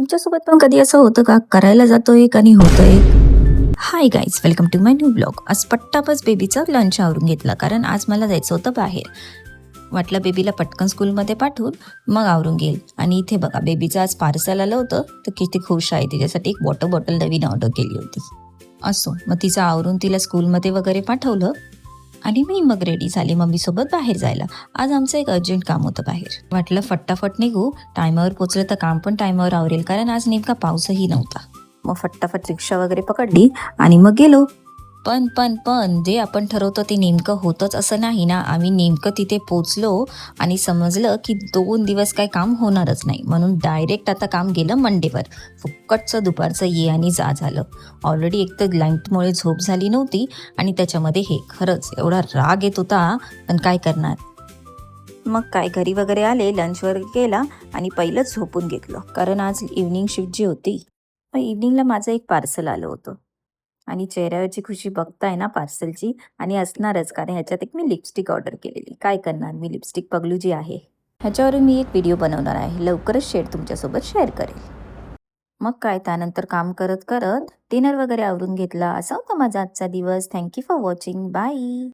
तुमच्यासोबत पण कधी असं होतं का? करायला जातो एक आणि होतं एक. Hi guys, welcome to my new blog. आज पट्टापच बेबीचा लंच आवरून घेतला, कारण आज मला जायचं होतं बाहेर. वाटलं बेबीला पटकन स्कूलमध्ये पाठवून मग आवरून घेईल. आणि इथे बघा, बेबीचं आज पार्सल आलं होतं, तर किती खुश आहे. तिच्यासाठी एक वॉटर बॉटल नवीन ऑर्डर केली होती. असो, मग तिचं आवरून तिला स्कूलमध्ये वगैरे पाठवलं आणि मी मग रेडी झाली मम्मीसोबत बाहेर जायला. आज आमचं एक अर्जंट काम होतं बाहेर. वाटलं फटाफट निघू, टायमावर पोचलं तर काम पण टायमावर आवरेल, कारण आज नेमका पाऊसही नव्हता. मग फटाफट रिक्षा वगैरे पकडली आणि मग गेलो. पण जे आपण ठरवतो ते नेमकं होतच असं नाही ना. आम्ही नेमकं तिथे पोचलो आणि समजलं की 2 दिवस काय काम होणारच नाही, म्हणून डायरेक्ट आता काम गेलं मंडेवर. फुक्कटचं दुपारचं ये आणि जा झालं. ऑलरेडी एक तर लाईटमुळे झोप झाली नव्हती आणि त्याच्यामध्ये हे, खरंच एवढा राग येत होता, पण काय करणार. मग काय, घरी वगैरे आले, लंच वगैरे केला आणि पहिलंच झोपून घेतलं, कारण आज इव्हनिंग शिफ्ट जी होती. मग इव्हनिंगला माझं एक पार्सल आलं होतं आणि चेहऱ्यावरची खुशी बघताय ना पार्सलची. आणि असणारच, कारण ह्याच्यात एक मी लिपस्टिक ऑर्डर केलेली. काय करणार, मी लिपस्टिक पगलू जी आहे. ह्याच्यावरून मी एक व्हिडिओ बनवणार आहे, लवकरच तुमच्यासोबत शेअर करेल. मग काय, त्यानंतर काम करत करत डिनर वगैरे आवरून घेतला. असा होता माझा आजचा दिवस. Thank you for watching. बाय.